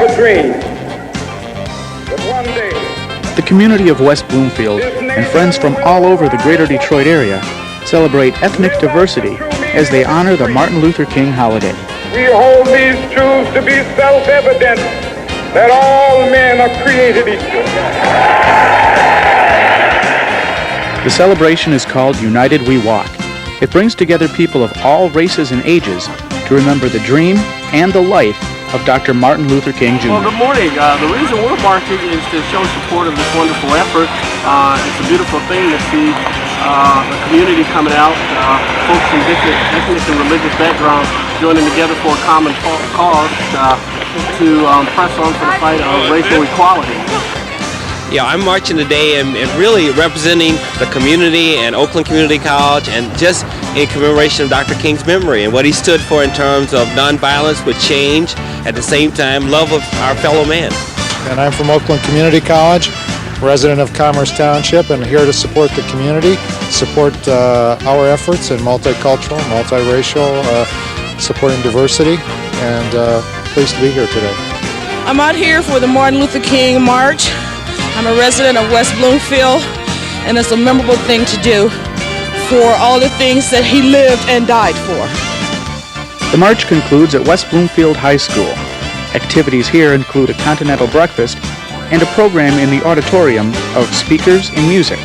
a dream that one day The community of West Bloomfield and friends from all over the greater Detroit area celebrate ethnic diversity as they honor the Martin Luther King holiday. we hold these truths to be self-evident that all men are created equal. The celebration is called United We Walk. It brings together people of all races and ages to remember the dream and the life of Dr. Martin Luther King Jr. Well, good morning. The reason we're marching is to show support of this wonderful effort. It's a beautiful thing to see the community coming out, folks from different ethnic and religious backgrounds joining together for a common cause to press on for the fight of racial equality. Yeah, I'm marching today and really representing the community and Oakland Community College, and just in commemoration of Dr. King's memory and what he stood for in terms of nonviolence with change, at the same time love of our fellow man. And I'm from Oakland Community College, resident of Commerce Township, and here to support the community, support our efforts in multicultural, multiracial, supporting diversity, and pleased to be here today. I'm out here for the Martin Luther King March. I'm a resident of West Bloomfield, and it's a memorable thing to do for all the things that he lived and died for. The march concludes at West Bloomfield High School. Activities here include a continental breakfast and a program in the auditorium of speakers and music.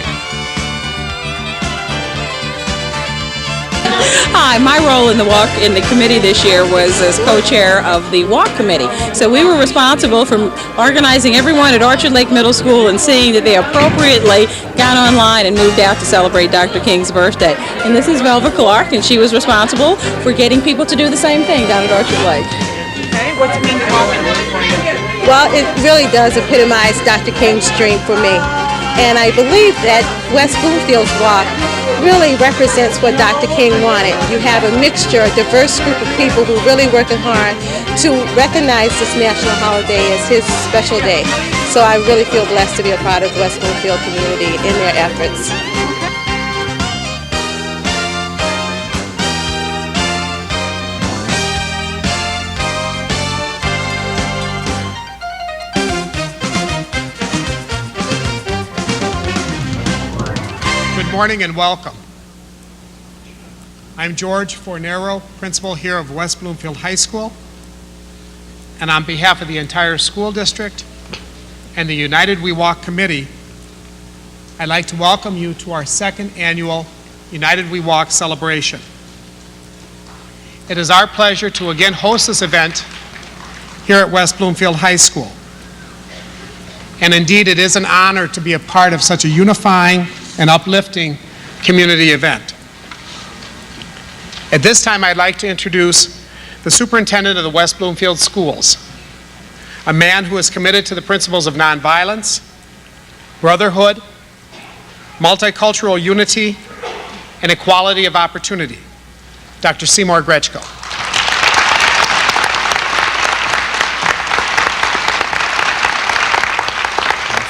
Hi, my role in the committee this year was as co-chair of the Walk Committee. So we were responsible for organizing everyone at Orchard Lake Middle School and seeing that they appropriately got online and moved out to celebrate Dr. King's birthday. And this is Velva Clark, and she was responsible for getting people to do the same thing down at Orchard Lake. Okay, what's mean walking for you? Well, it really does epitomize Dr. King's dream for me. And I believe that West Bloomfield's Walk really represents what Dr. King wanted. You have a mixture, a diverse group of people who are really working hard to recognize this national holiday as his special day. So I really feel blessed to be a part of the West Bloomfield community in their efforts. Good morning and welcome. I'm George Fornero, principal here of West Bloomfield High School, and on behalf of the entire school district and the United We Walk Committee, I'd like to welcome you to our second annual United We Walk celebration. It is our pleasure to again host this event here at West Bloomfield High School. And indeed, it is an honor to be a part of such a unifying and uplifting community event. At this time, I'd like to introduce the superintendent of the West Bloomfield Schools, a man who is committed to the principles of nonviolence, brotherhood, multicultural unity, and equality of opportunity, Dr. Seymour Grechko.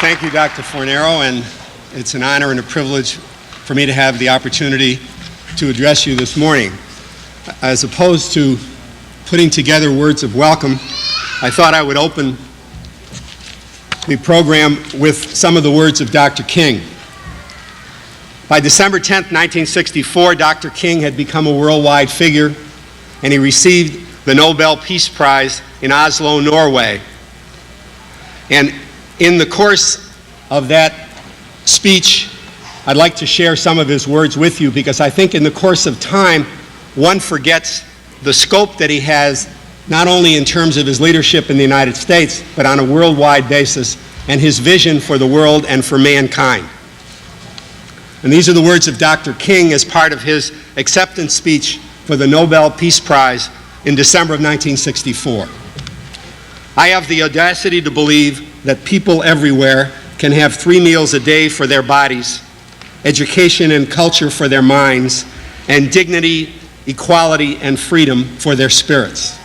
Thank you, Dr. Fornero, and it's an honor and a privilege for me to have the opportunity to address you this morning. As opposed to putting together words of welcome, I thought I would open the program with some of the words of Dr. King. By December 10th, 1964, Dr. King had become a worldwide figure, and he received the Nobel Peace Prize in Oslo, Norway. And in the course of that speech, I'd like to share some of his words with you, because I think in the course of time, one forgets the scope that he has, not only in terms of his leadership in the United States, but on a worldwide basis, and his vision for the world and for mankind. And these are the words of Dr. King as part of his acceptance speech for the Nobel Peace Prize in December of 1964. I have the audacity to believe that people everywhere can have 3 meals a day for their bodies, education and culture for their minds, and dignity, equality, and freedom for their spirits.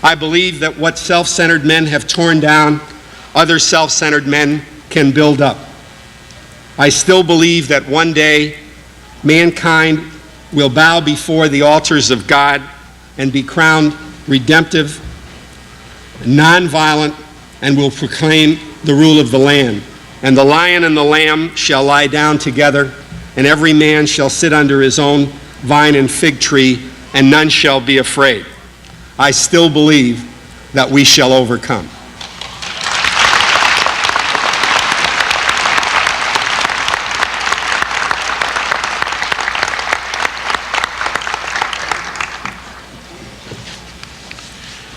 I believe that what self-centered men have torn down, other self-centered men can build up. I still believe that one day mankind will bow before the altars of God and be crowned redemptive nonviolent, and will proclaim the rule of the land. And the lion and the lamb shall lie down together, and every man shall sit under his own vine and fig tree, and none shall be afraid. I still believe that we shall overcome.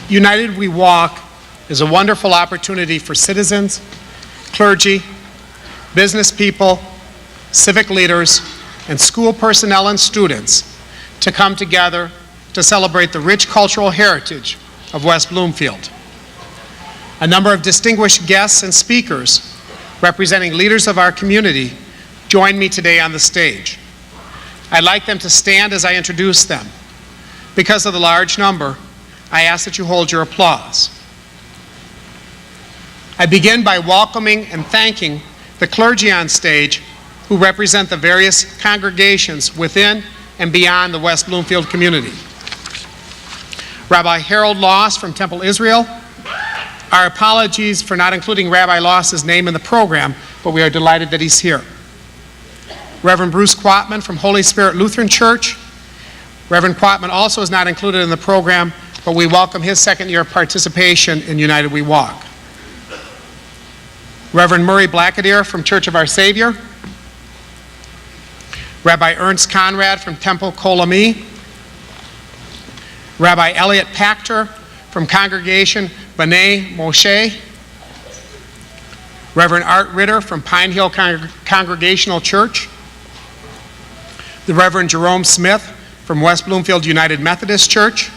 United We Walk is a wonderful opportunity for citizens, clergy, business people, civic leaders, and school personnel and students to come together to celebrate the rich cultural heritage of West Bloomfield. A number of distinguished guests and speakers representing leaders of our community join me today on the stage. I'd like them to stand as I introduce them. Because of the large number, I ask that you hold your applause. I begin by welcoming and thanking the clergy on stage who represent the various congregations within and beyond the West Bloomfield community. Rabbi Harold Loss from Temple Israel. Our apologies for not including Rabbi Loss's name in the program, but we are delighted that he's here. Reverend Bruce Quatman from Holy Spirit Lutheran Church. Reverend Quatman also is not included in the program, but we welcome his second year of participation in United We Walk. Reverend Murray Blackadere from Church of Our Savior. Rabbi Ernst Conrad from Temple Kolami. Rabbi Elliot Pachter from Congregation B'nai Moshe. Reverend Art Ritter from Pine Hill Congregational Church. The Reverend Jerome Smith from West Bloomfield United Methodist Church.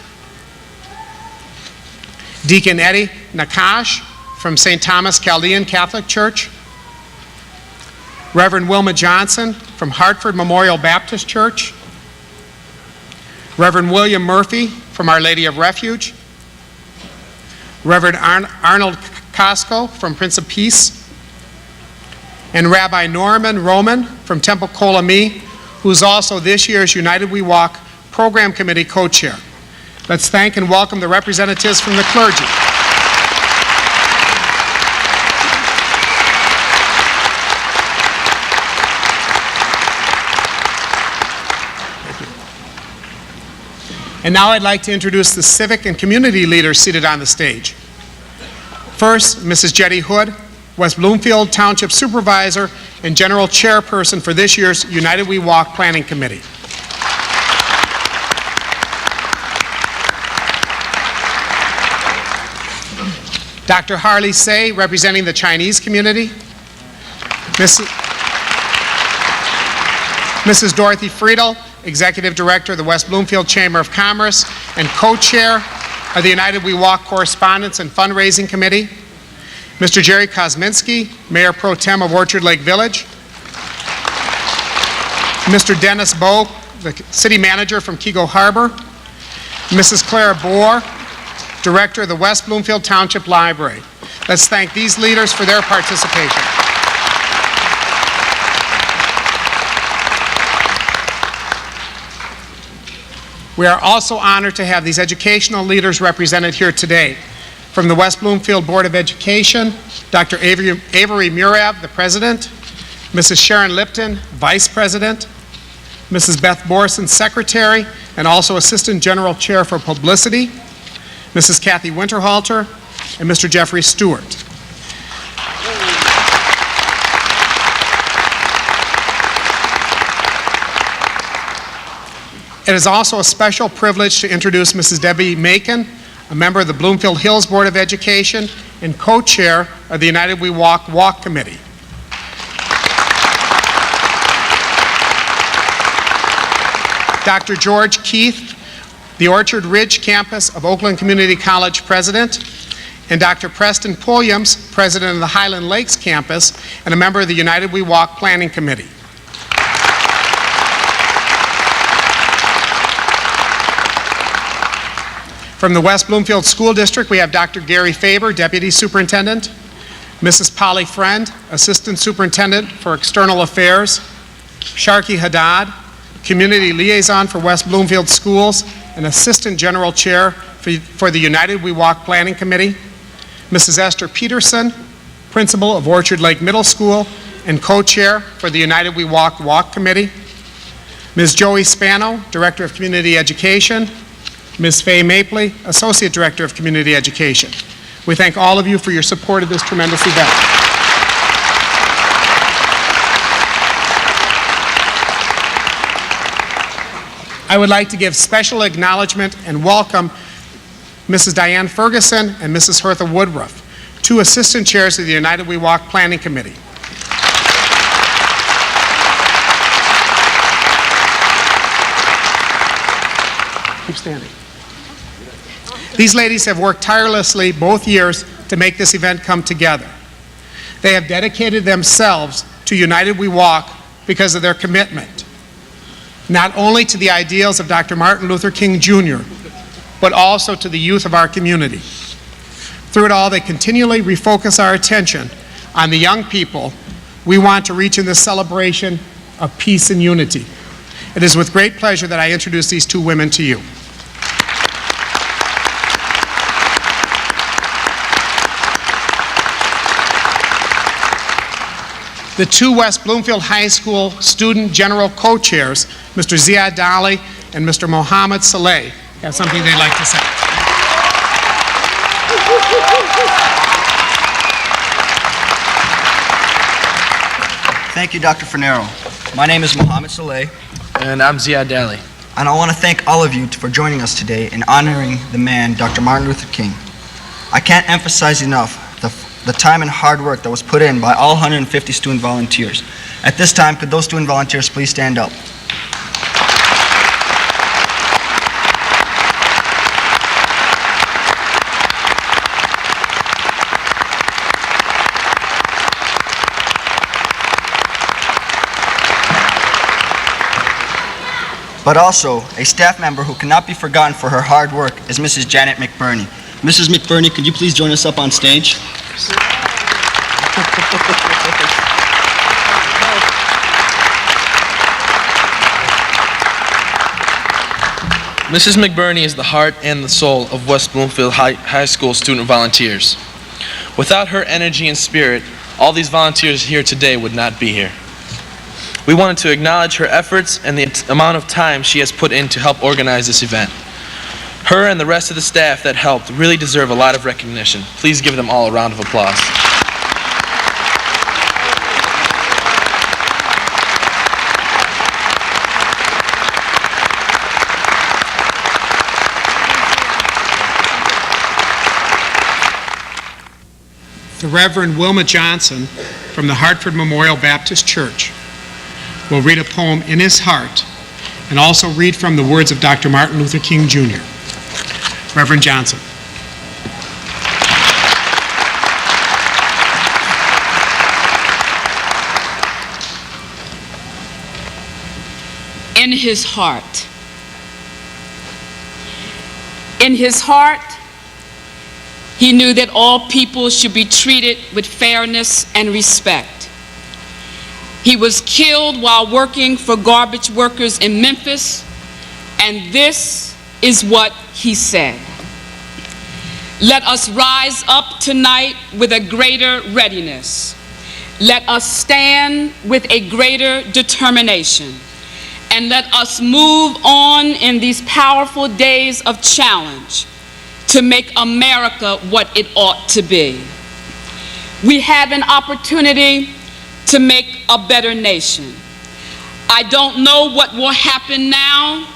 Deacon Eddie Nakash from St. Thomas Chaldean Catholic Church. Reverend Wilma Johnson from Hartford Memorial Baptist Church. Reverend William Murphy from Our Lady of Refuge. Reverend Arnold Costco from Prince of Peace. And Rabbi Norman Roman from Temple Kolami, who's also this year's United We Walk Program Committee co-chair. Let's thank and welcome the representatives from the clergy. And now I'd like to introduce the civic and community leaders seated on the stage. First, Mrs. Jeddy Hood, West Bloomfield Township Supervisor and General Chairperson for this year's United We Walk Planning Committee. Dr. Harley Say, representing the Chinese community. Mrs. Dorothy Friedel, Executive Director of the West Bloomfield Chamber of Commerce and co-chair of the United We Walk Correspondence and Fundraising Committee. Mr. Jerry Kosminski, Mayor Pro Tem of Orchard Lake Village. Mr. Dennis Bowe, the City Manager from Kego Harbor. Mrs. Clara Bohr, Director of the West Bloomfield Township Library. Let's thank these leaders for their participation. We are also honored to have these educational leaders represented here today. From the West Bloomfield Board of Education, Dr. Avery Murav, the President, Mrs. Sharon Lipton, Vice President, Mrs. Beth Borson, Secretary, and also Assistant General Chair for Publicity, Mrs. Kathy Winterhalter, and Mr. Jeffrey Stewart. It is also a special privilege to introduce Mrs. Debbie Macon, a member of the Bloomfield Hills Board of Education and co-chair of the United We Walk Walk Committee. Dr. George Keith, the Orchard Ridge campus of Oakland Community College president, and Dr. Preston Pulliams, president of the Highland Lakes campus and a member of the United We Walk Planning Committee. From the West Bloomfield School District, we have Dr. Gary Faber, Deputy Superintendent, Mrs. Polly Friend, Assistant Superintendent for External Affairs, Sharkey Haddad, Community Liaison for West Bloomfield Schools, and Assistant General Chair for the United We Walk Planning Committee, Mrs. Esther Peterson, principal of Orchard Lake Middle School and co-chair for the United We Walk Committee, Ms. Joey Spano, Director of Community Education, Ms. Faye Mapley, Associate Director of Community Education. We thank all of you for your support of this tremendous event. I would like to give special acknowledgement and welcome Mrs. Diane Ferguson and Mrs. Hertha Woodruff, two assistant chairs of the United We Walk Planning Committee. Keep standing. These ladies have worked tirelessly both years to make this event come together. They have dedicated themselves to United We Walk because of their commitment, not only to the ideals of Dr. Martin Luther King Jr., but also to the youth of our community. Through it all, they continually refocus our attention on the young people we want to reach in this celebration of peace and unity. It is with great pleasure that I introduce these two women to you. The two West Bloomfield High School student general co-chairs, Mr. Ziad Dali and Mr. Mohammed Saleh, have something they'd like to say. Thank you, Dr. Fornero. My name is Mohammed Saleh. And I'm Ziad Dali. And I want to thank all of you for joining us today in honoring the man, Dr. Martin Luther King. I can't emphasize enough the time and hard work that was put in by all 150 student volunteers. At this time, could those student volunteers please stand up? But also, a staff member who cannot be forgotten for her hard work is Mrs. Janet McBurney. Mrs. McBurney, could you please join us up on stage? Mrs. McBurney is the heart and the soul of West Bloomfield High School student volunteers. Without her energy and spirit, all these volunteers here today would not be here. We wanted to acknowledge her efforts and the amount of time she has put in to help organize this event. Her and the rest of the staff that helped really deserve a lot of recognition. Please give them all a round of applause. The Reverend Wilma Johnson from the Hartford Memorial Baptist Church will read a poem in his heart and also read from the words of Dr. Martin Luther King Jr. Reverend Johnson. In his heart. In his heart, he knew that all people should be treated with fairness and respect. He was killed while working for garbage workers in Memphis, and this is what he said. Let us rise up tonight with a greater readiness. Let us stand with a greater determination. And let us move on in these powerful days of challenge to make America what it ought to be. We have an opportunity to make a better nation. I don't know what will happen now.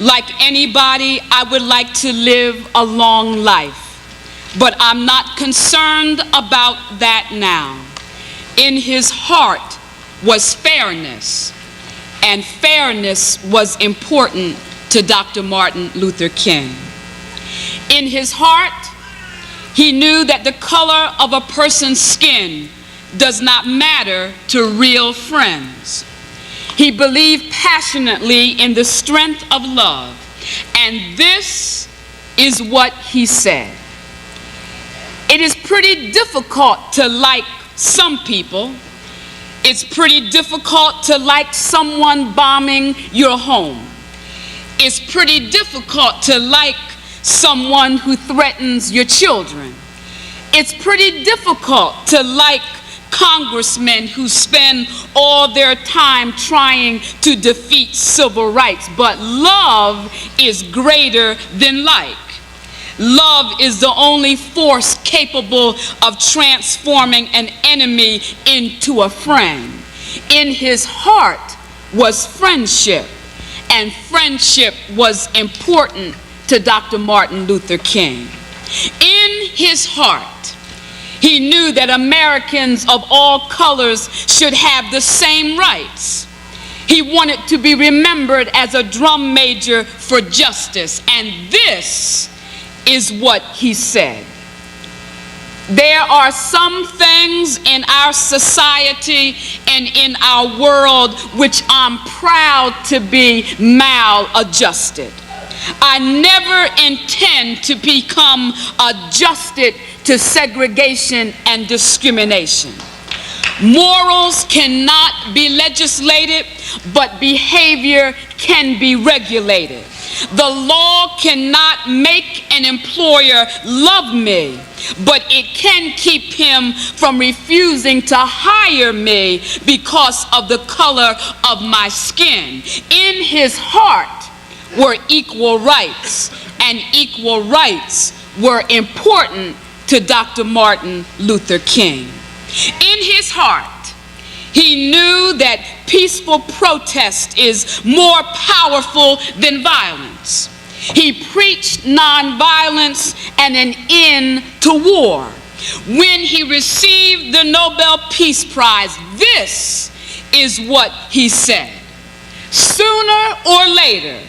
Like anybody, I would like to live a long life, but I'm not concerned about that now. In his heart was fairness, and fairness was important to Dr. Martin Luther King. In his heart, he knew that the color of a person's skin does not matter to real friends. He believed passionately in the strength of love, and this is what he said. It is pretty difficult to like some people. It's pretty difficult to like someone bombing your home. It's pretty difficult to like someone who threatens your children. It's pretty difficult to like congressmen who spend all their time trying to defeat civil rights, but love is greater than like. Love is the only force capable of transforming an enemy into a friend. In his heart was friendship, and friendship was important to Dr. Martin Luther King. In his heart, he knew that Americans of all colors should have the same rights. He wanted to be remembered as a drum major for justice, and this is what he said. There are some things in our society and in our world which I'm proud to be maladjusted. I never intend to become adjusted to segregation and discrimination. Morals cannot be legislated, but behavior can be regulated. The law cannot make an employer love me, but it can keep him from refusing to hire me because of the color of my skin. In his heart were equal rights, and equal rights were important to Dr. Martin Luther King. In his heart, he knew that peaceful protest is more powerful than violence. He preached nonviolence and an end to war. When he received the Nobel Peace Prize, this is what he said: sooner or later,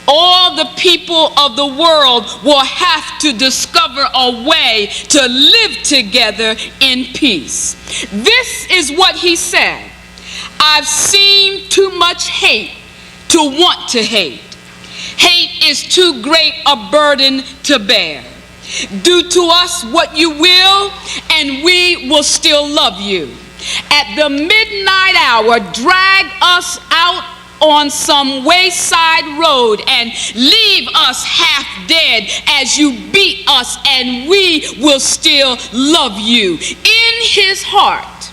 all the people of the world will have to discover a way to live together in peace. This is what he said: I've seen too much hate to want to hate. Hate is too great a burden to bear. Do to us what you will, and we will still love you. At the midnight hour, drag us out on some wayside road and leave us half dead as you beat us, and we will still love you. In his heart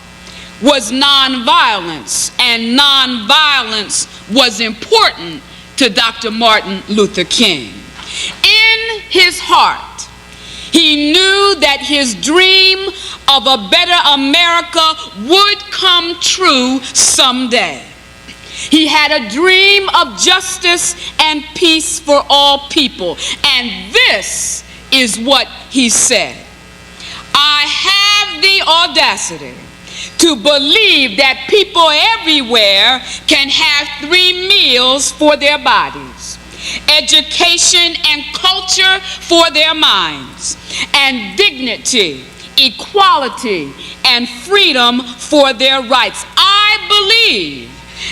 was nonviolence, and nonviolence was important to Dr. Martin Luther King. In his heart, he knew that his dream of a better America would come true someday. He had a dream of justice and peace for all people, and this is what he said: I have the audacity to believe that people everywhere can have 3 meals for their bodies, education and culture for their minds, and dignity, equality, and freedom for their rights. I believe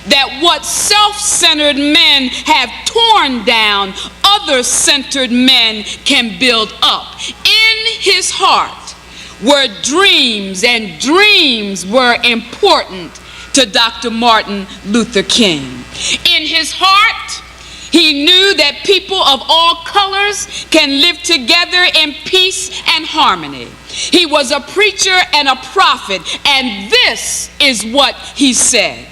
that what self-centered men have torn down, other-centered men can build up. In his heart were dreams, and dreams were important to Dr. Martin Luther King. In his heart, he knew that people of all colors can live together in peace and harmony. He was a preacher and a prophet, and this is what he said: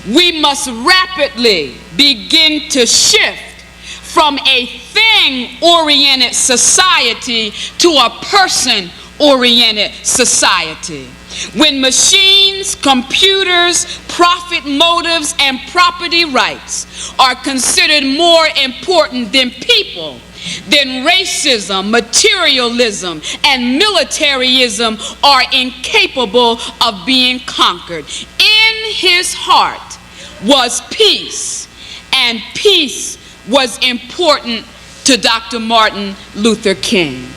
we must rapidly begin to shift from a thing-oriented society to a person-oriented society. When machines, computers, profit motives, and property rights are considered more important than people, then racism, materialism, and militarism are incapable of being conquered. In his heart was peace, and peace was important to Dr. Martin Luther King.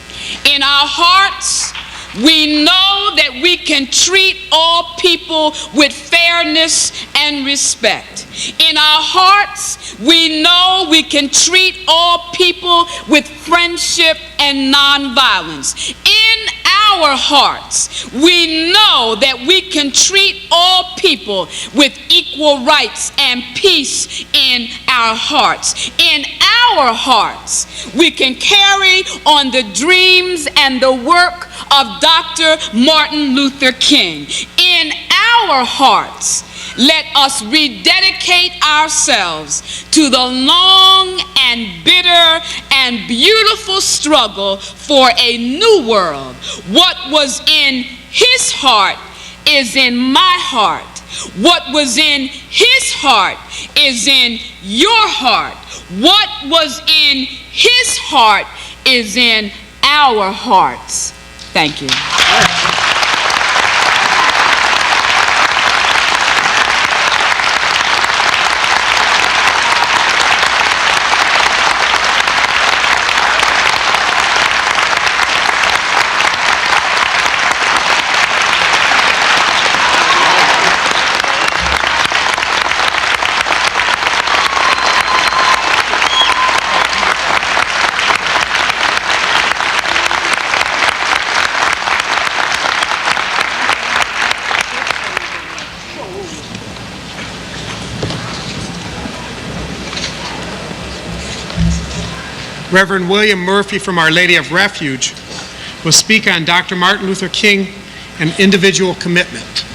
In our hearts, we know that we can treat all people with fairness and respect. In our hearts, we know we can treat all people with friendship and nonviolence. In our hearts, we know that we can treat all people with equal rights and peace in our hearts. In our hearts, we can carry on the dreams and the work of Dr. Martin Luther King. In our hearts, let us rededicate ourselves to the long and bitter and beautiful struggle for a new world. What was in his heart is in my heart. What was in his heart is in your heart. What was in his heart is in our hearts. Thank you. Reverend William Murphy from Our Lady of Refuge will speak on Dr. Martin Luther King and individual commitment.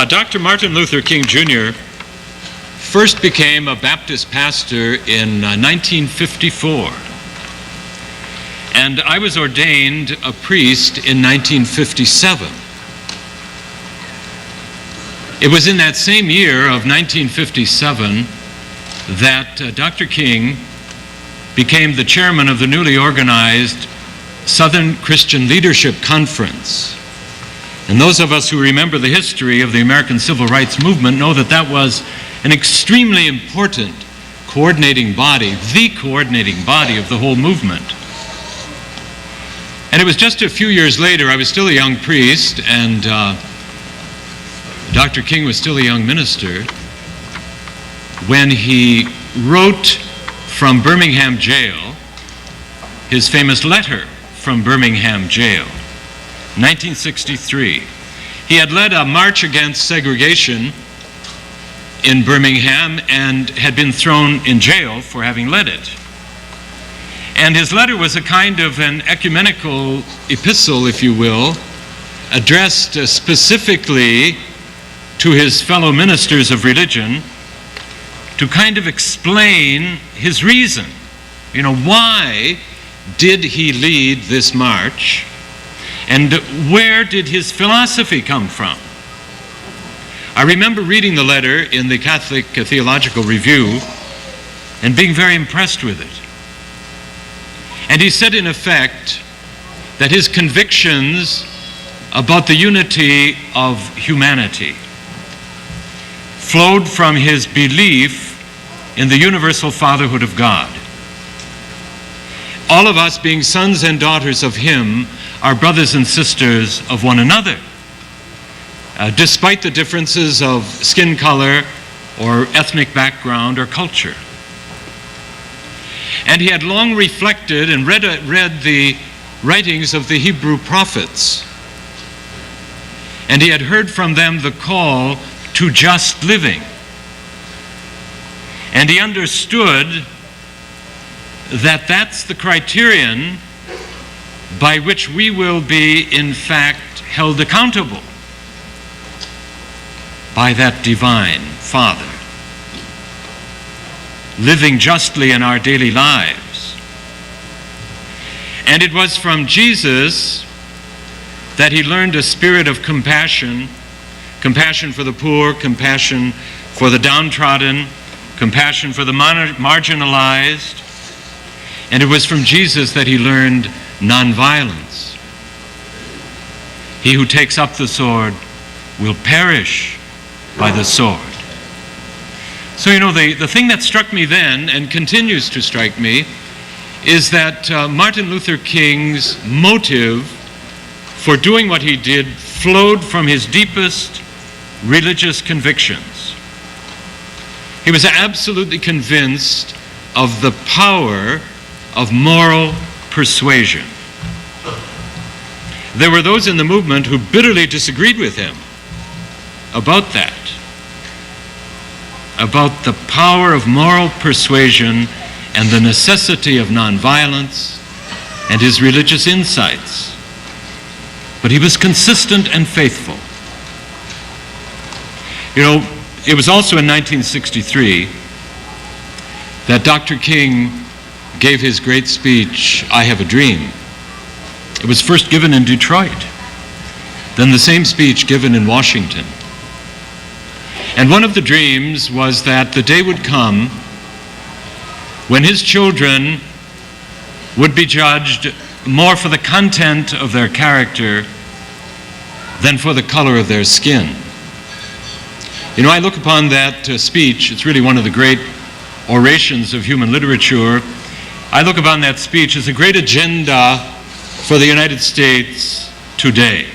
Dr. Martin Luther King Jr. first became a Baptist pastor in 1954. And I was ordained a priest in 1957. It was in that same year of 1957 that Dr. King became the chairman of the newly organized Southern Christian Leadership Conference. And those of us who remember the history of the American Civil Rights Movement know that that was an extremely important coordinating body, the coordinating body of the whole movement. And it was just a few years later, I was still a young priest, and Dr. King was still a young minister, when he wrote from Birmingham jail his famous letter from Birmingham jail, 1963. He had led a march against segregation in Birmingham and had been thrown in jail for having led it. And his letter was a kind of an ecumenical epistle, if you will, addressed specifically to his fellow ministers of religion to kind of explain his reason. You know, why did he lead this march? And where did his philosophy come from? I remember reading the letter in the Catholic Theological Review and being very impressed with it. And he said, in effect, that his convictions about the unity of humanity flowed from his belief in the universal fatherhood of God. All of us, being sons and daughters of him, are brothers and sisters of one another, despite the differences of skin color or ethnic background or culture. And he had long reflected and read the writings of the Hebrew prophets. And he had heard from them the call to just living. And he understood that that's the criterion by which we will be, in fact, held accountable by that divine Father, living justly in our daily lives. And it was from Jesus that he learned a spirit of compassion, compassion for the poor, compassion for the downtrodden, compassion for the marginalized. And it was from Jesus that he learned nonviolence. He who takes up the sword will perish by the sword. So, you know, the thing that struck me then and continues to strike me is that Martin Luther King's motive for doing what he did flowed from his deepest religious convictions. He was absolutely convinced of the power of moral persuasion. There were those in the movement who bitterly disagreed with him about that, about the power of moral persuasion and the necessity of nonviolence and his religious insights. But he was consistent and faithful. You know, it was also in 1963 that Dr. King gave his great speech, "I Have a Dream." It was first given in Detroit, then the same speech given in Washington. And one of the dreams was that the day would come when his children would be judged more for the content of their character than for the color of their skin. You know, I look upon that speech, it's really one of the great orations of human literature. I look upon that speech as a great agenda for the United States today.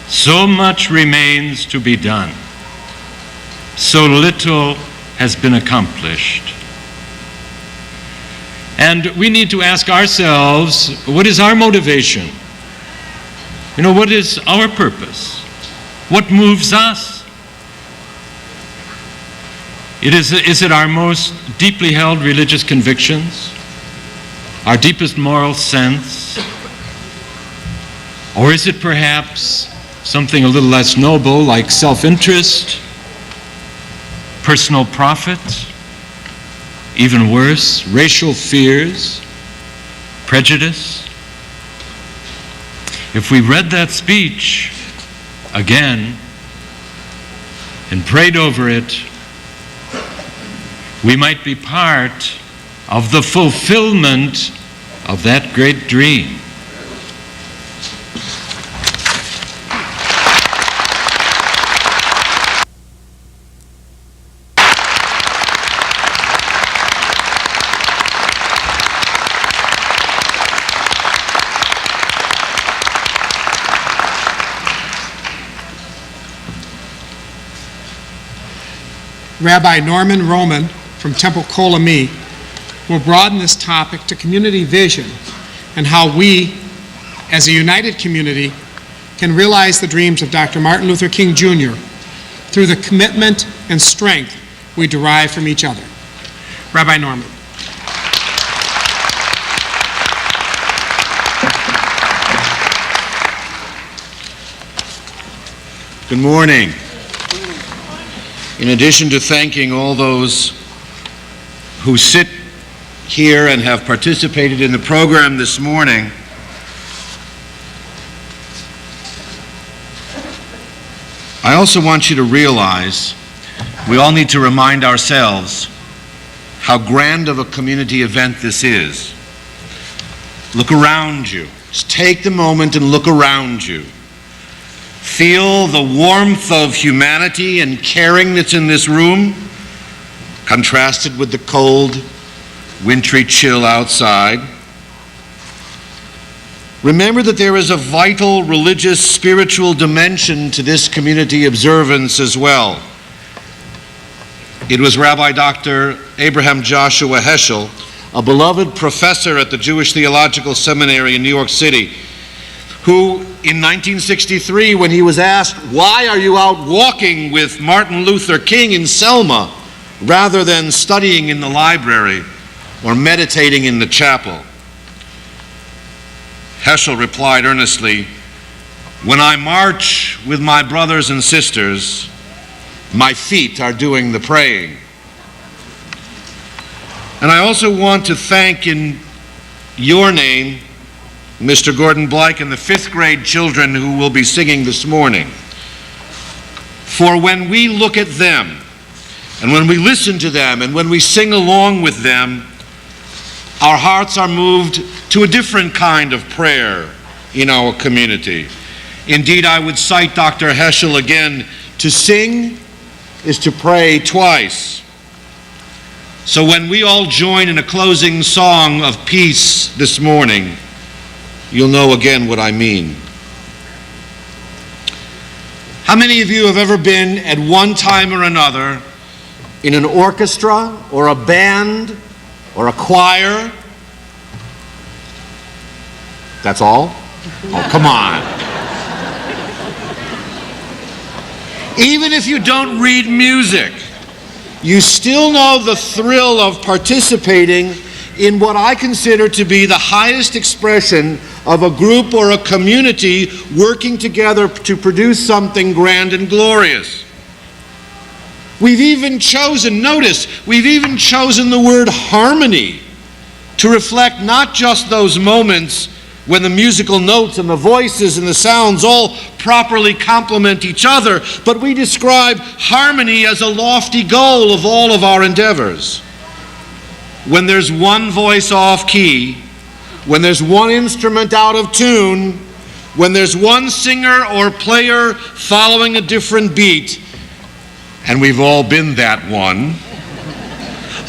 So much remains to be done. So little has been accomplished. And we need to ask ourselves, what is our motivation? You know, what is our purpose? What moves us? Is it our most deeply held religious convictions? Our deepest moral sense? Or is it perhaps something a little less noble like self-interest, personal profit, even worse, racial fears, prejudice? If we read that speech again and prayed over it, we might be part of the fulfillment of that great dream. Rabbi Norman Roman from Temple Kolami will broaden this topic to community vision and how we, as a united community, can realize the dreams of Dr. Martin Luther King Jr. through the commitment and strength we derive from each other. Rabbi Norman. Good morning. In addition to thanking all those who sit here and have participated in the program this morning, I also want you to realize we all need to remind ourselves how grand of a community event this is. Look around you. Just take the moment and look around you. Feel the warmth of humanity and caring that's in this room, contrasted with the cold, wintry chill outside. Remember that there is a vital religious, spiritual dimension to this community observance as well. It was Rabbi Dr. Abraham Joshua Heschel, a beloved professor at the Jewish Theological Seminary in New York City, who in 1963, when he was asked, "Why are you out walking with Martin Luther King in Selma rather than studying in the library or meditating in the chapel?" Heschel replied earnestly, "When I march with my brothers and sisters, my feet are doing the praying." And I also want to thank in your name Mr. Gordon Blake and the 5th grade children who will be singing this morning. For when we look at them, and when we listen to them, and when we sing along with them, our hearts are moved to a different kind of prayer in our community. Indeed, I would cite Dr. Heschel again, to sing is to pray twice. So when we all join in a closing song of peace this morning, you'll know again what I mean. How many of you have ever been at one time or another in an orchestra or a band or a choir. That's all? Oh, come on. Even if you don't read music, you still know the thrill of participating in what I consider to be the highest expression of a group or a community working together to produce something grand and glorious. We've even chosen, notice, we've even chosen the word harmony to reflect not just those moments when the musical notes and the voices and the sounds all properly complement each other, but we describe harmony as a lofty goal of all of our endeavors. When there's one voice off key, when there's one instrument out of tune, when there's one singer or player following a different beat, and we've all been that one,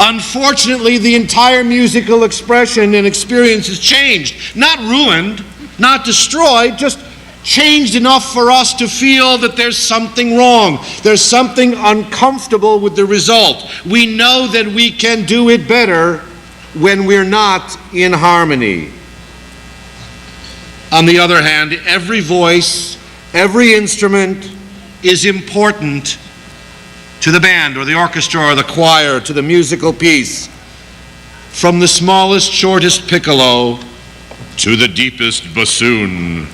unfortunately, the entire musical expression and experience has changed. Not ruined, not destroyed, just changed enough for us to feel that there's something wrong. There's something uncomfortable with the result. We know that we can do it better when we're not in harmony. On the other hand, every voice, every instrument is important to the band or the orchestra or the choir, to the musical piece. From the smallest, shortest piccolo to the deepest bassoon.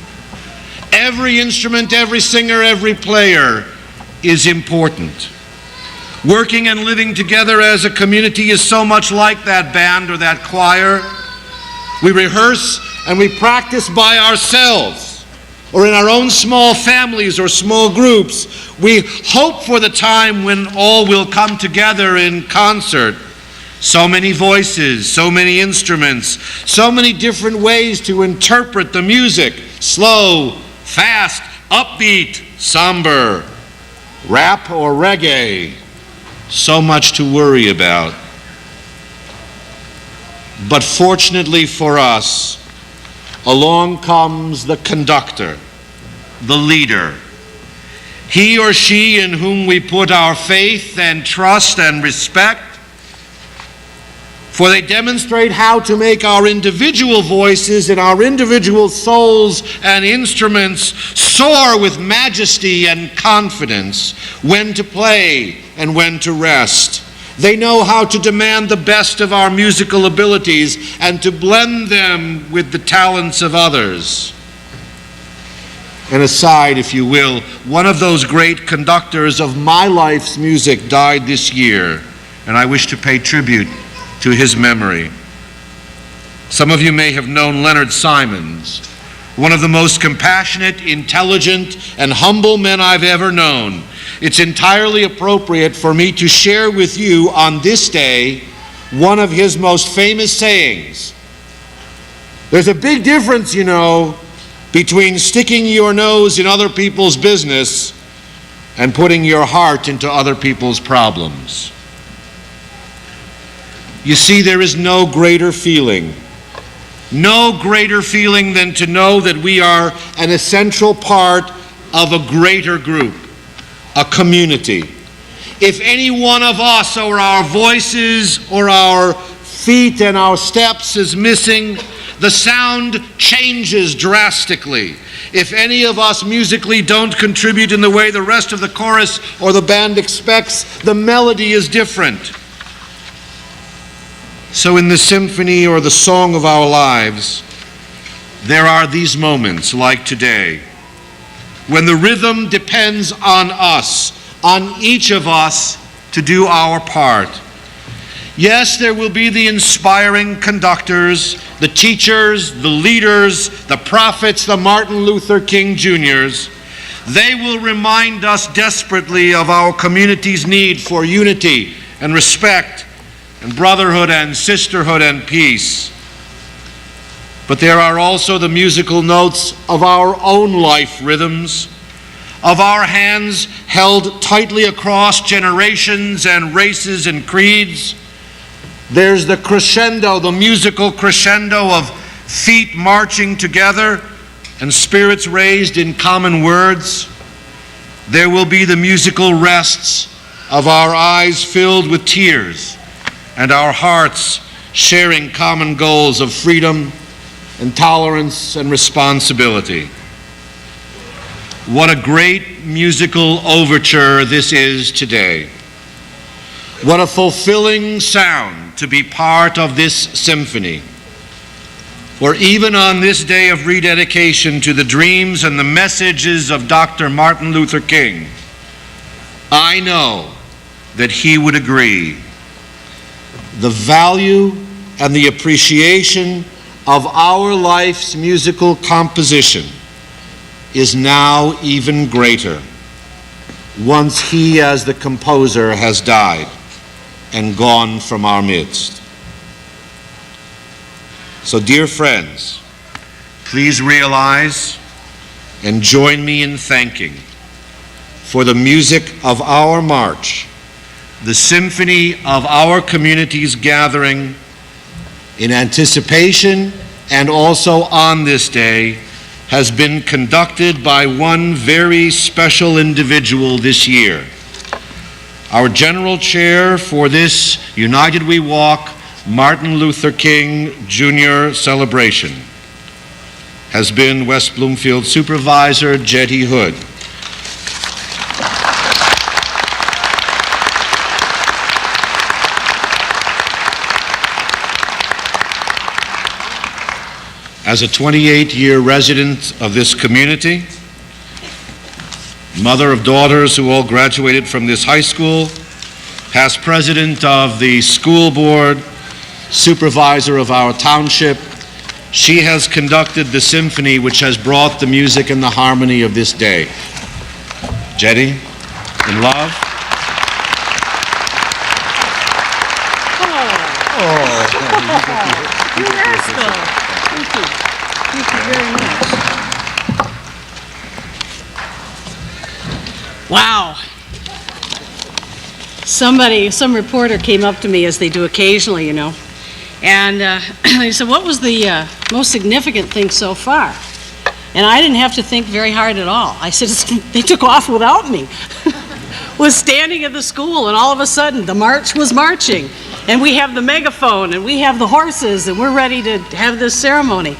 Every instrument, every singer, every player is important. Working and living together as a community is so much like that band or that choir. We rehearse and we practice by ourselves or in our own small families or small groups. We hope for the time when all will come together in concert. So many voices, so many instruments, so many different ways to interpret the music. Slow, fast, upbeat, somber, rap or reggae. So much to worry about. But fortunately for us, along comes the conductor, the leader. He or she in whom we put our faith and trust and respect, for they demonstrate how to make our individual voices and our individual souls and instruments soar with majesty and confidence, when to play and when to rest. They know how to demand the best of our musical abilities and to blend them with the talents of others. An aside, if you will, one of those great conductors of my life's music died this year, and I wish to pay tribute to his memory. Some of you may have known Leonard Simons, one of the most compassionate, intelligent, and humble men I've ever known. It's entirely appropriate for me to share with you on this day one of his most famous sayings. There's a big difference, you know, between sticking your nose in other people's business and putting your heart into other people's problems. You see, there is no greater feeling than to know that we are an essential part of a greater group, a community. If any one of us or our voices or our feet and our steps is missing, the sound changes drastically. If any of us musically don't contribute in the way the rest of the chorus or the band expects, the melody is different. So in the symphony or the song of our lives, there are these moments like today, when the rhythm depends on us, on each of us to do our part. Yes, there will be the inspiring conductors, the teachers, the leaders, the prophets, the Martin Luther King Jr.'s. They will remind us desperately of our community's need for unity and respect and brotherhood and sisterhood and peace. But there are also the musical notes of our own life rhythms, of our hands held tightly across generations and races and creeds. There's the crescendo, the musical crescendo of feet marching together and spirits raised in common words. There will be the musical rests of our eyes filled with tears and our hearts sharing common goals of freedom and tolerance and responsibility. What a great musical overture this is today. What a fulfilling sound to be part of this symphony. For even on this day of rededication to the dreams and the messages of Dr. Martin Luther King, I know that he would agree. The value and the appreciation of our life's musical composition is now even greater once he, as the composer, has died and gone from our midst. So, dear friends, please realize and join me in thanking for the music of our march, the symphony of our community's gathering in anticipation and also on this day has been conducted by one very special individual this year. Our General Chair for this United We Walk Martin Luther King Jr. celebration has been West Bloomfield Supervisor Jeddy Hood. As a 28-year resident of this community, mother of daughters who all graduated from this high school, past president of the school board, supervisor of our township, she has conducted the symphony which has brought the music and the harmony of this day. Jeddy, in love. You rascal. Thank you. Thank you very much. Wow. Some reporter came up to me, as they do occasionally, you know, and they said, what was the most significant thing so far? And I didn't have to think very hard at all. I said, they took off without me. Was standing at the school, and all of a sudden the march was marching, and we have the megaphone, and we have the horses, and we're ready to have this ceremony.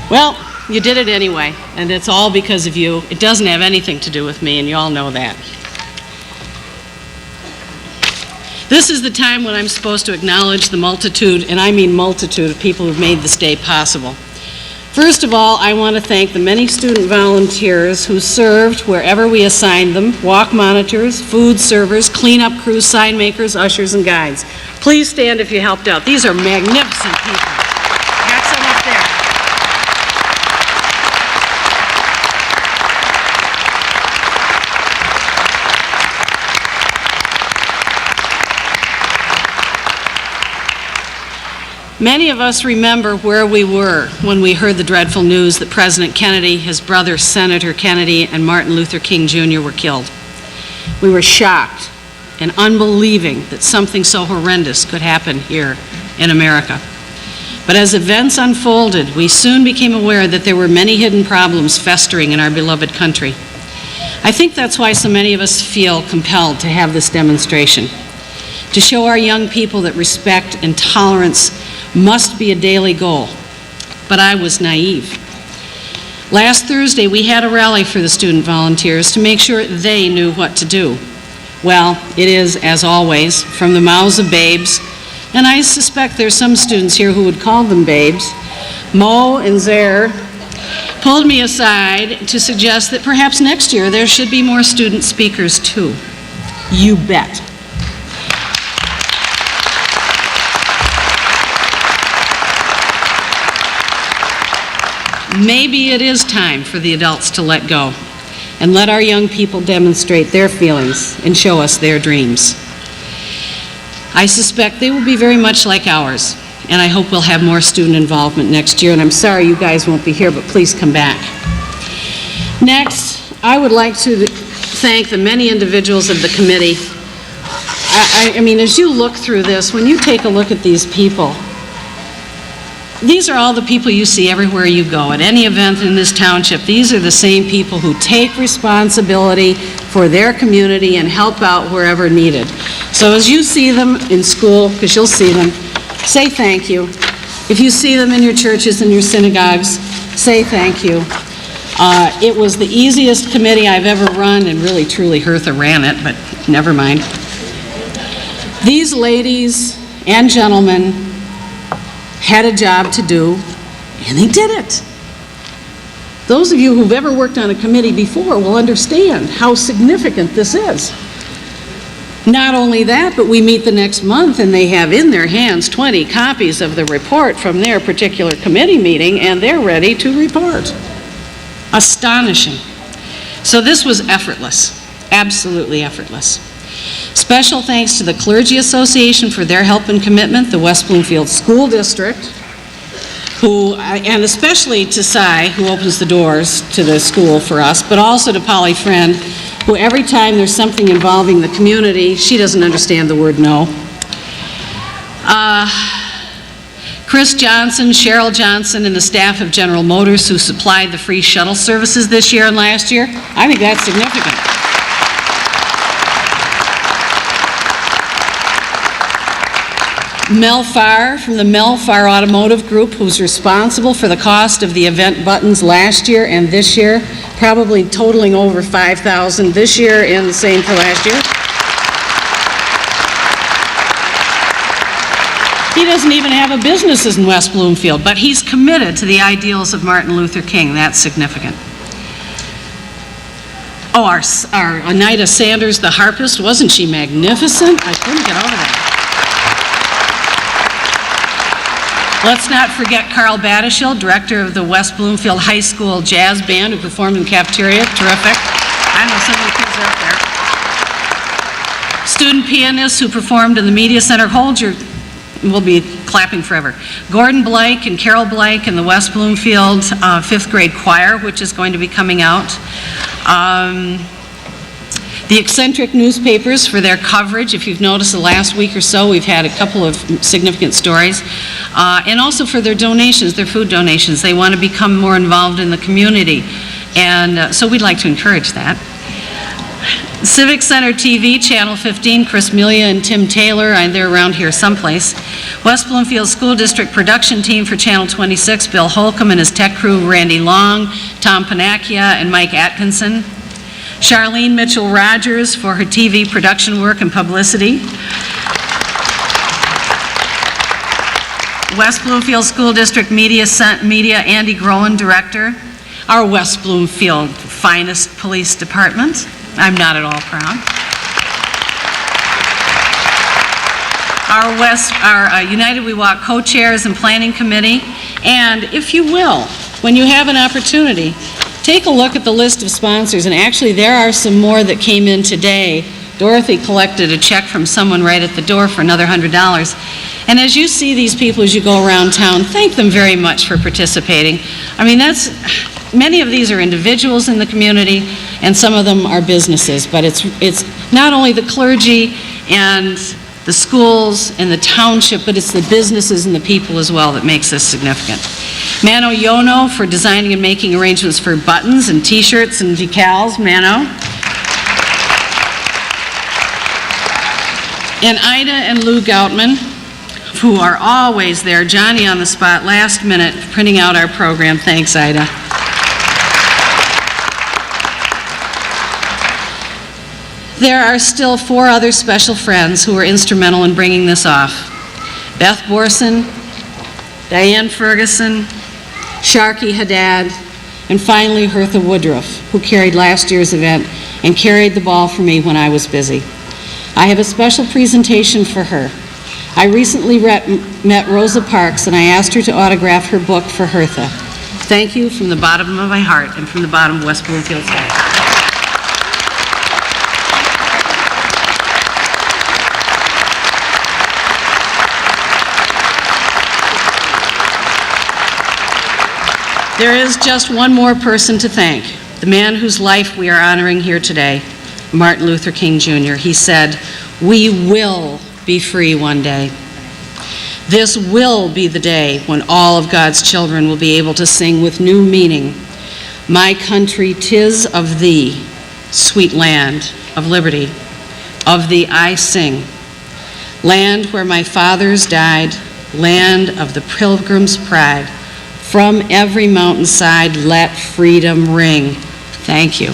Well, you did it anyway, and it's all because of you. It doesn't have anything to do with me, and you all know that. This is the time when I'm supposed to acknowledge the multitude, and I mean multitude, of people who've made this day possible. First of all, I want to thank the many student volunteers who served wherever we assigned them: walk monitors, food servers, cleanup crews, sign makers, ushers, and guides. Please stand if you helped out. These are magnificent people. Got some up there. Many of us remember where we were when we heard the dreadful news that President Kennedy, his brother Senator Kennedy, and Martin Luther King Jr. were killed. We were shocked and unbelieving that something so horrendous could happen here in America. But as events unfolded, we soon became aware that there were many hidden problems festering in our beloved country. I think that's why so many of us feel compelled to have this demonstration, to show our young people that respect and tolerance must be a daily goal. But I was naive. Last Thursday, we had a rally for the student volunteers to make sure they knew what to do. Well, it is, as always, from the mouths of babes, and I suspect there's some students here who would call them babes. Mo and Zaire pulled me aside to suggest that perhaps next year there should be more student speakers too. You bet. Maybe it is time for the adults to let go and let our young people demonstrate their feelings and show us their dreams. I suspect they will be very much like ours, and I hope we'll have more student involvement next year, and I'm sorry you guys won't be here, but please come back. Next, I would like to thank the many individuals of the committee. I mean, as you look through this, when you take a look at these people, These are all the people you see everywhere you go. At any event in this township, these are the same people who take responsibility for their community and help out wherever needed. So as you see them in school, because you'll see them, say thank you. If you see them in your churches and your synagogues, say thank you. It was the easiest committee I've ever run, and really, truly, Hertha ran it, but never mind. These ladies and gentlemen had a job to do, and they did it. Those of you who've ever worked on a committee before will understand how significant this is. Not only that, but we meet the next month, and they have in their hands 20 copies of the report from their particular committee meeting, and they're ready to report. Astonishing. So this was effortless, absolutely effortless. Special thanks to the Clergy Association for their help and commitment, the West Bloomfield School District, and especially to Cy, who opens the doors to the school for us, but also to Polly Friend, who every time there's something involving the community, she doesn't understand the word no. Chris Johnson, Cheryl Johnson, and the staff of General Motors who supplied the free shuttle services this year and last year. I think that's significant. Mel Farr from the Mel Farr Automotive Group, who's responsible for the cost of the event buttons last year and this year, probably totaling over $5,000 this year and the same for last year. He doesn't even have a business in West Bloomfield, but he's committed to the ideals of Martin Luther King. That's significant. Oh, our Anita Sanders, the harpist, wasn't she magnificent? I couldn't get over that. Let's not forget Carl Battishill, director of the West Bloomfield High School Jazz Band, who performed in the cafeteria. Terrific. I know some of the kids are up there. Student pianists who performed in the Media Center. We'll be clapping forever. Gordon Blake and Carol Blake in the West Bloomfield fifth grade choir, which is going to be coming out. The eccentric newspapers for their coverage. If you've noticed the last week or so, we've had a couple of significant stories. And also for their donations, their food donations. They want to become more involved in the community. And so we'd like to encourage that. Civic Center TV, Channel 15, Chris Melia and Tim Taylor, they're around here someplace. West Bloomfield School District production team for Channel 26, Bill Holcomb and his tech crew, Randy Long, Tom Panacchia, and Mike Atkinson. Charlene Mitchell-Rogers for her TV production work and publicity. West Bloomfield School District Media, Andy Groen, Director. Our West Bloomfield finest police department. I'm not at all proud. Our United We Walk co-chairs and planning committee. And if you will, when you have an opportunity, take a look at the list of sponsors. And actually, there are some more that came in today. Dorothy collected a check from someone right at the door for another $100. And as you see these people as you go around town, thank them very much for participating. I mean, many of these are individuals in the community, and some of them are businesses, but it's not only the clergy and the schools and the township, but it's the businesses and the people as well that makes this significant. Mano Yono for designing and making arrangements for buttons and t-shirts and decals, Mano. And Ida and Lou Goutman, who are always there, Johnny on the spot, last minute, printing out our program. Thanks, Ida. There are still 4 other special friends who were instrumental in bringing this off. Beth Borson, Diane Ferguson, Sharkey Haddad, and finally Hertha Woodruff, who carried last year's event and carried the ball for me when I was busy. I have a special presentation for her. I recently met Rosa Parks, and I asked her to autograph her book for Hertha. Thank you from the bottom of my heart and from the bottom of West Bloomfield's heart. There is just one more person to thank, the man whose life we are honoring here today, Martin Luther King Jr. He said, "We will be free one day." This will be the day when all of God's children will be able to sing with new meaning, "My country, 'tis of thee, sweet land of liberty. Of thee I sing. Land where my fathers died, land of the pilgrim's pride. From every mountainside let freedom ring." Thank you.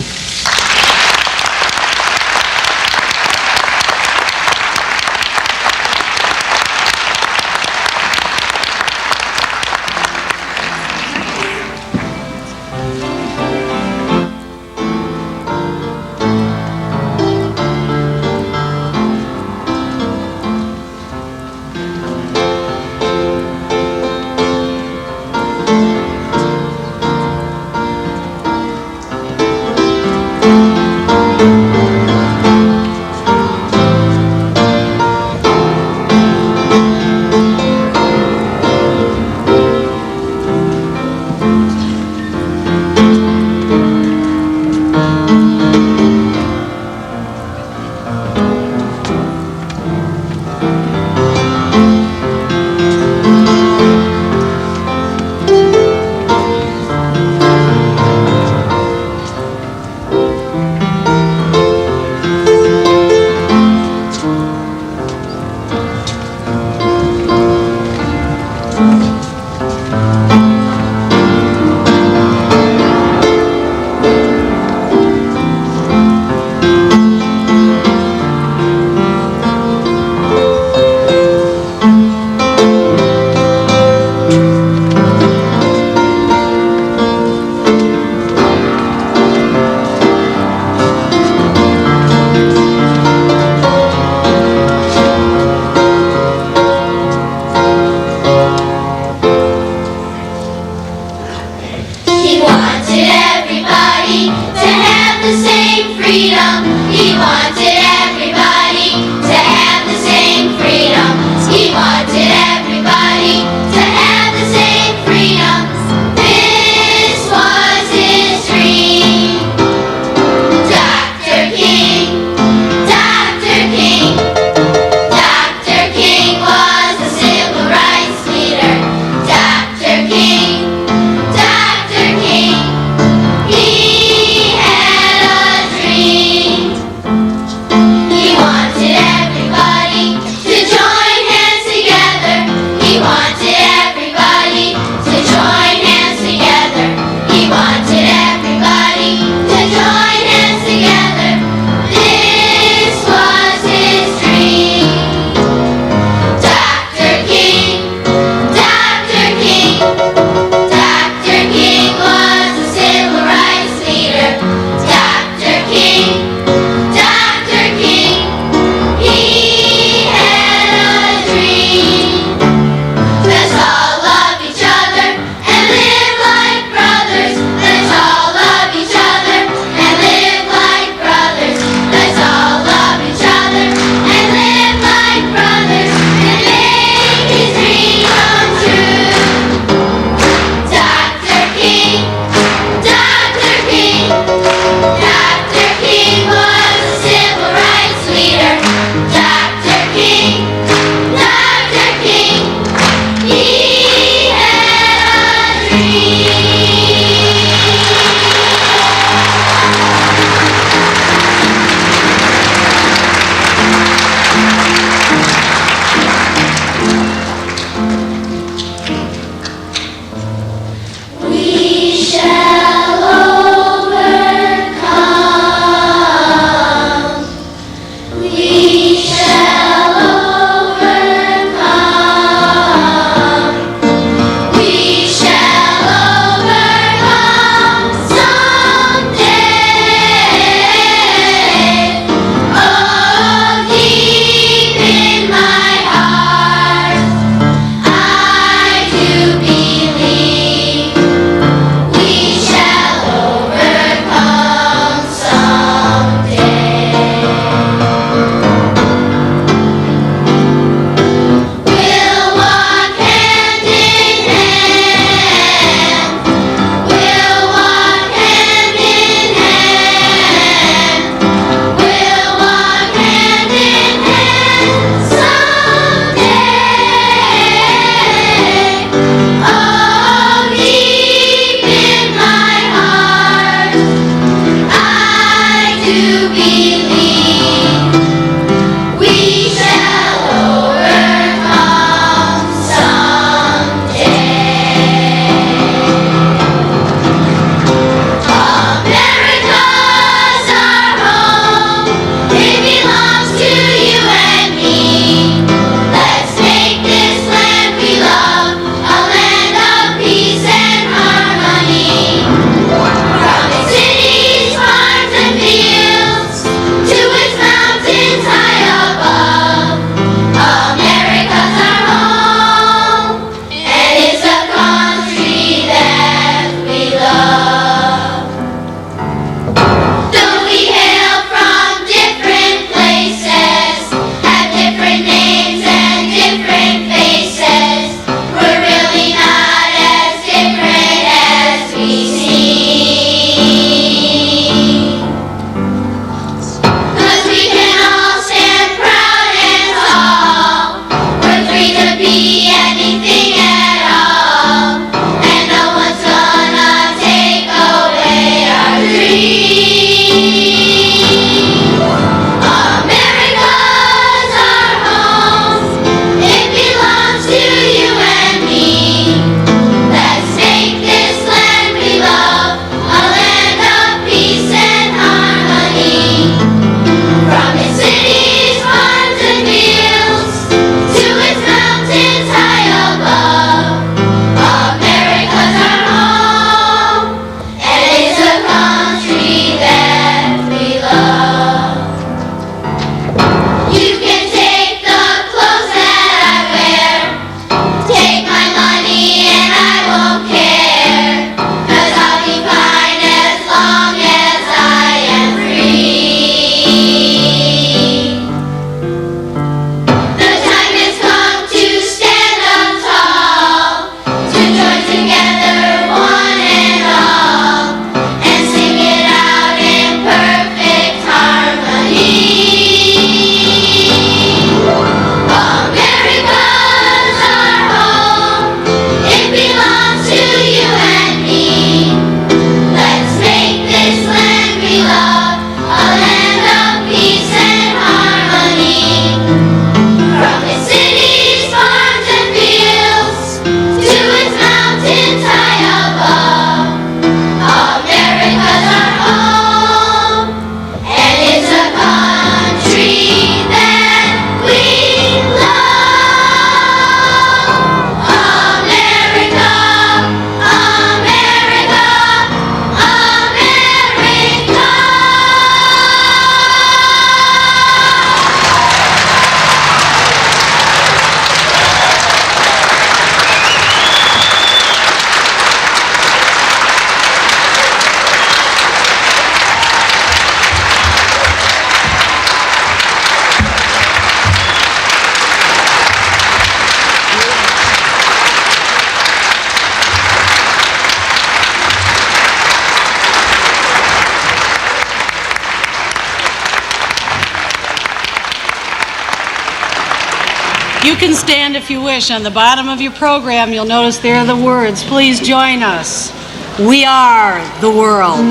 You can stand if you wish. On the bottom of your program, you'll notice there are the words. Please join us. We are the world.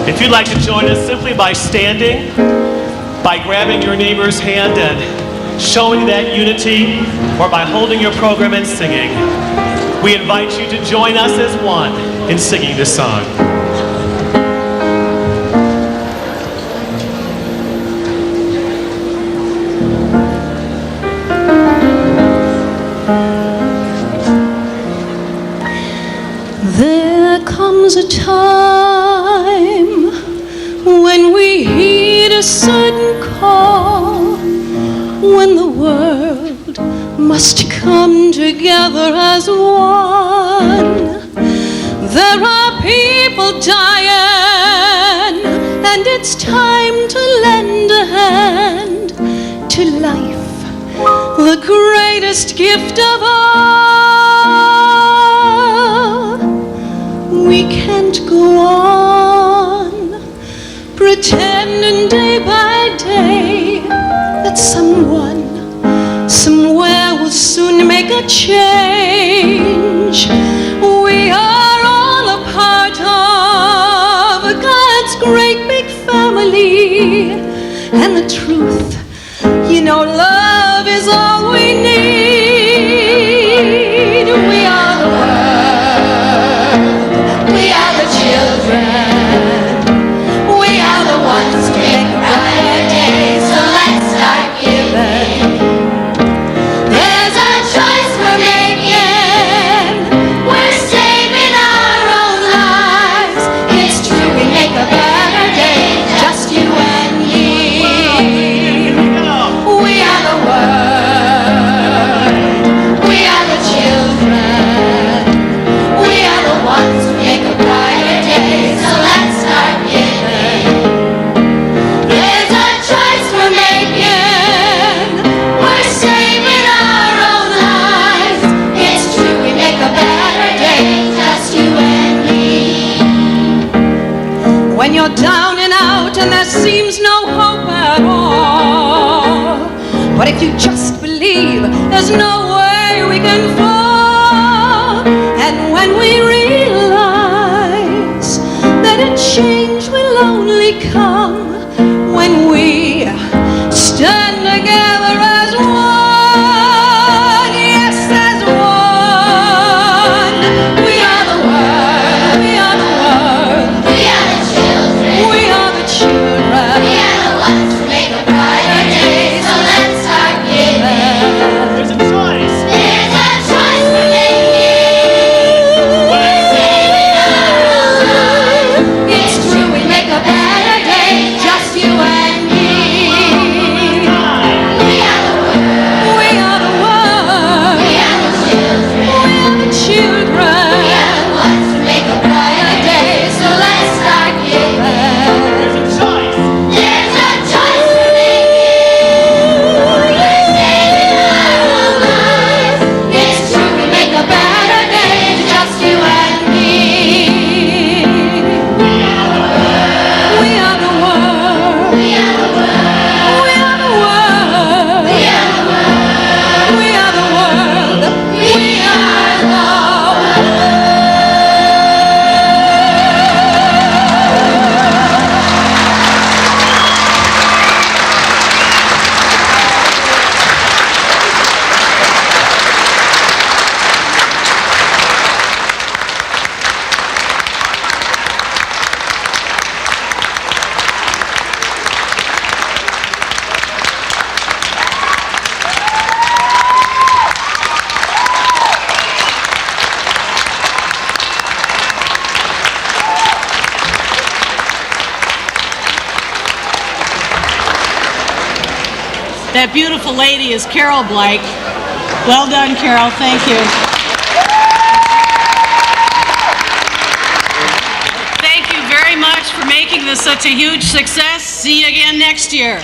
If you'd like to join us simply by standing, by grabbing your neighbor's hand and showing that unity, or by holding your program and singing, we invite you to join us as one in singing this song. There comes a time when we heed a certain call, when the world must come together as one. There are people dying, and it's time to lend a hand to life, the greatest gift of all. We can't go on pretending day by day that someone somewhere will soon make a change. We are all a part of God's great big family, and the truth, you know, love is all we need. We are the world, we are the children, we are the ones who make a brighter day, so let's start giving. There's a choice we're making, we're saving our own lives. It's true, we make a better day, just you and me. We are the world, we are the children, we are the ones who make a brighter day, so let's start giving. There's a choice we're making, we're saving our own lives. It's true, we make a better day, just you and me. When you're down and out and there seems no hope at all, but if you just believe, there's no way we can fall. And when we realize that a change will only come when we stand together as one, yes, as one. We are the world, we are the world, we are the children, we are the children, we are the ones who make a brighter day, so let's start giving. There's a choice. There's a choice we're making, we're saving our own lives. It's true, we make a better day, just you and me. We are the world, we are the world, we are the children, we are the children, we are the ones who make a brighter day, so let's start giving. There's a choice. There's a choice we're making, we're saving our own lives. It's true, we make a better day, just you and me. We are the world, we are the world, we are the world, we are the world, we are the world, we are the world, we are the world. That beautiful lady is Carol Blake. Well done, Carol. Thank you. Thank you very much for making this such a huge success. See you again next year.